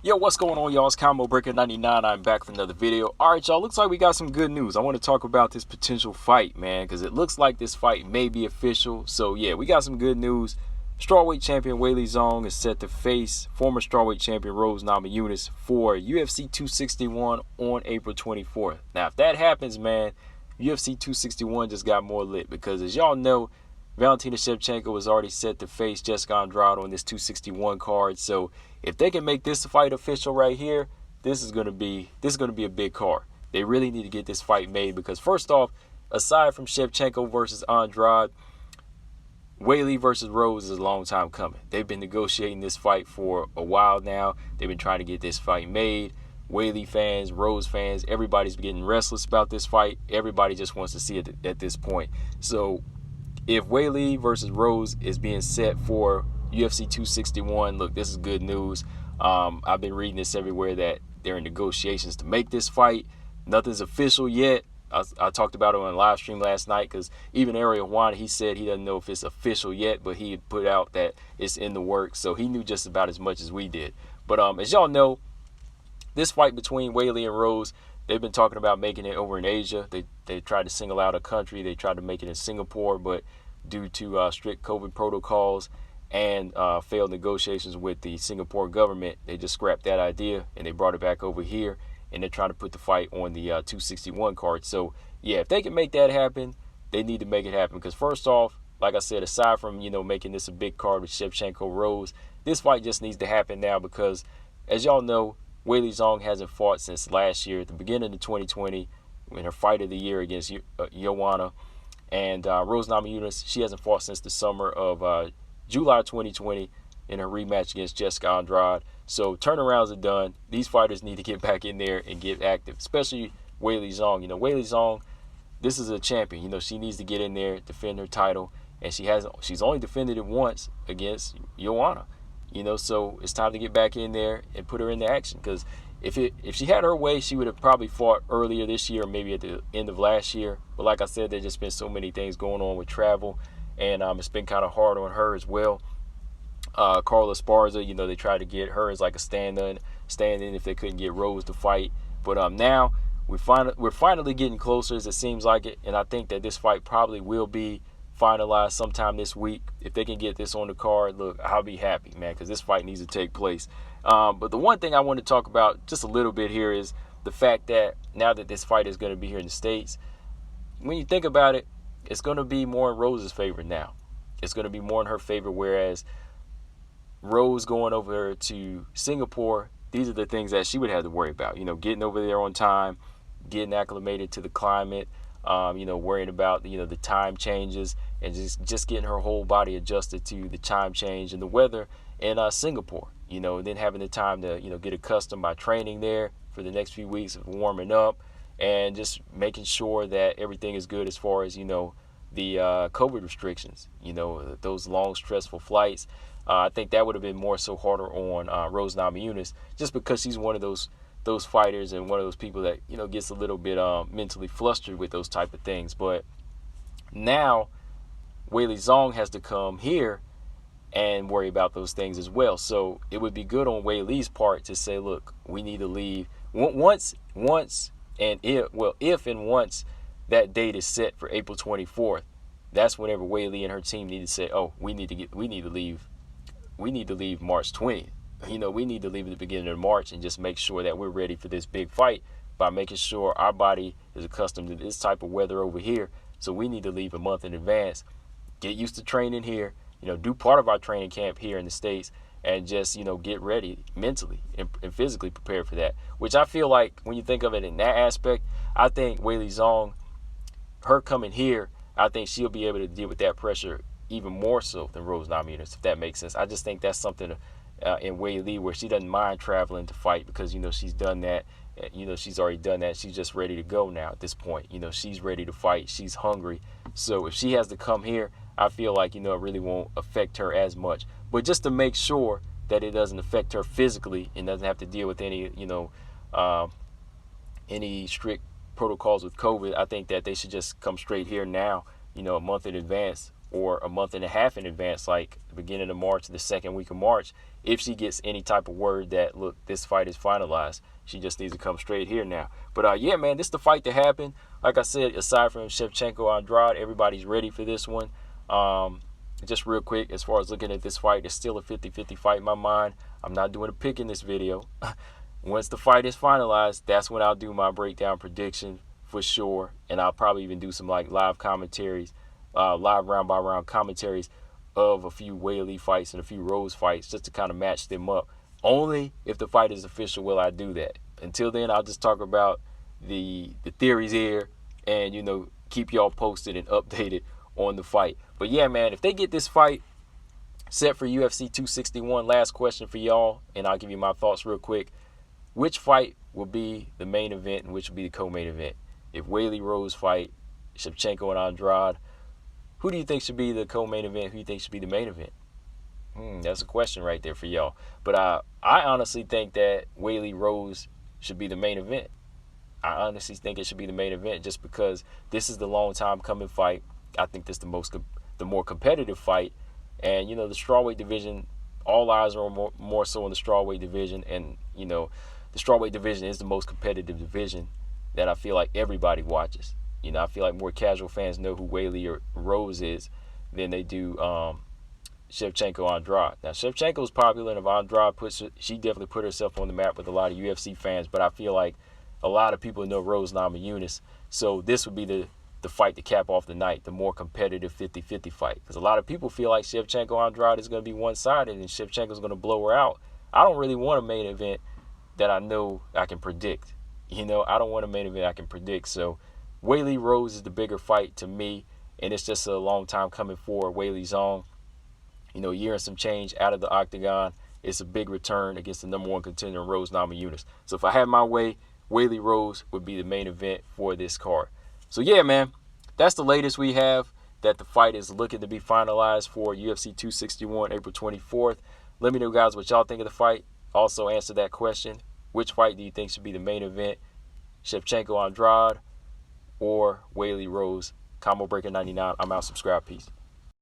Yo, what's going on, y'all? It's Combo Breaker 99. I'm back for another video. All right, y'all. Looks like we got some good news. I want to talk about this potential fight, man, because it looks like this fight may be official. So, yeah, we got some good news. Strawweight champion Weili Zhang is set to face former strawweight champion Rose Namajunas for UFC 261 on April 24th. Now, if that happens, man, UFC 261 just got more lit because, as y'all know, Valentina Shevchenko was already set to face Jessica Andrade on this 261 card. So if they can make this fight official right here, this is gonna be a big card. They really need to get this fight made because first off, aside from Shevchenko versus Andrade, Weili versus Rose is a long time coming. They've been negotiating this fight for a while now. They've been trying to get this fight made. Weili fans, Rose fans, everybody's getting restless about this fight. Everybody just wants to see it at this point. So if Weili versus Rose is being set for UFC 261, look, this is good news. I've been reading this everywhere that they're in negotiations to make this fight. Nothing's official yet. I talked about it on a live stream last night because even Ariel Juan, he said he doesn't know if it's official yet, but he had put out that it's in the works. So he knew just about as much as we did. But as y'all know, this fight between Weili and Rose, they've been talking about making it over in Asia. They tried to single out a country. They tried to make it in Singapore, but due to strict COVID protocols and failed negotiations with the Singapore government, they just scrapped that idea and they brought it back over here. And they're trying to put the fight on the 261 card. So, yeah, if they can make that happen, they need to make it happen. Because first off, like I said, aside from, making this a big card with Shevchenko Rose, this fight just needs to happen now because, as y'all know, Weili Zhang hasn't fought since last year at the beginning of 2020 in her fight of the year against Joanna. And Rose Namajunas, she hasn't fought since the summer of July 2020 in her rematch against Jessica Andrade. So turnarounds are done. These fighters need to get back in there and get active, especially Weili Zhang. Weili Zhang, this is a champion. She needs to get in there, defend her title, and she's only defended it once against Joanna. So it's time to get back in there and put her into action because if she had her way, she would have probably fought earlier this year or maybe at the end of last year. But like I said, there's just been so many things going on with travel, and it's been kind of hard on her as well. Carla Esparza, they tried to get her as like a stand-in if they couldn't get Rose to fight. But now we're finally getting closer as it seems like it, and I think that this fight probably will be finalized sometime this week. If they can get this on the card, look, I'll be happy, man, because this fight needs to take place. But the one thing I want to talk about just a little bit here is the fact that now that this fight is going to be here in the States, when you think about it, it's going to be more in Rose's favor now. It's going to be more in her favor, whereas Rose going over to Singapore, these are the things that she would have to worry about. Getting over there on time, getting acclimated to the climate, worrying about the time changes and just getting her whole body adjusted to the time change and the weather in Singapore. And then having the time to get accustomed by training there for the next few weeks of warming up and just making sure that everything is good as far as the COVID restrictions. Those long stressful flights. I think that would have been more so harder on Rose Namajunas just because she's one of those fighters and one of those people that gets a little bit mentally flustered with those type of things. But now Weili Zhang has to come here and worry about those things as well. So it would be good on Weili's part to say, look, we need to leave once and if and once that date is set for April 24th. That's whenever Weili and her team need to say, oh, we need to leave March 20th. We need to leave at the beginning of March and just make sure that we're ready for this big fight by making sure our body is accustomed to this type of weather over here. So we need to leave a month in advance, get used to training here, do part of our training camp here in the States and just, get ready mentally and physically prepared for that. Which I feel like when you think of it in that aspect, I think Weili Zhang, her coming here, I think she'll be able to deal with that pressure even more so than Rose Namajunas, if that makes sense. I just think that's something in Weili where she doesn't mind traveling to fight because she's done that. She's already done that. She's just ready to go now at this point. She's ready to fight. She's hungry. So if she has to come here, I feel like it really won't affect her as much. But just to make sure that it doesn't affect her physically and doesn't have to deal with any strict protocols with COVID, I think that they should just come straight here now, a month in advance or a month and a half in advance, like the beginning of March, the second week of March, if she gets any type of word that, look, this fight is finalized. She just needs to come straight here now. But yeah, man, this is the fight to happen. Like I said, aside from Shevchenko Andrade, everybody's ready for this one. Just real quick, as far as looking at this fight, it's still a 50-50 fight in my mind. I'm not doing a pick in this video. Once the fight is finalized, that's when I'll do my breakdown prediction for sure. And I'll probably even do some like live commentaries, live round by round commentaries of a few Weili fights and a few Rose fights, just to kind of match them up. Only if the fight is official will I do that. Until then, I'll just talk about the theories here and, you know, keep y'all posted and updated on the fight. But yeah, man, if they get this fight set for UFC 261, last question for y'all, and I'll give you my thoughts real quick. Which fight will be the main event and which will be the co-main event? If Weili Rose fight Shevchenko and Andrade, who do you think should be the co-main event? Who do you think should be the main event? That's a question right there for y'all. But I honestly think that Weili Rose should be the main event. I honestly think it should be the main event just because this is the long time coming fight. I think this is the more competitive fight. And, you know, the strawweight division, all eyes are more so in the strawweight division. And, you know, the strawweight division is the most competitive division that I feel like everybody watches. You know, I feel like more casual fans know who Weili or Rose is than they do Shevchenko Andrade. Now, Shevchenko is popular, and if Andrade she definitely put herself on the map with a lot of UFC fans. But I feel like a lot of people know Rose Namajunas. So this would be the fight to cap off the night, the more competitive 50-50 fight. Because a lot of people feel like Shevchenko Andrade is going to be one-sided and Shevchenko is going to blow her out. I don't really want a main event that I know I can predict. You know, I don't want a main event I can predict. So Weili Rose is the bigger fight to me, and it's just a long time coming for Weili Zhang. You know, a year and some change out of the octagon. It's a big return against the #1 contender, Rose Namajunas. So if I had my way, Weili Rose would be the main event for this card. So yeah, man, that's the latest we have, that the fight is looking to be finalized for UFC 261, April 24th. Let me know, guys, what y'all think of the fight. Also answer that question. Which fight do you think should be the main event? Shevchenko Andrade or Weili Rose? Combo Breaker 99. I'm out. Subscribe. Peace.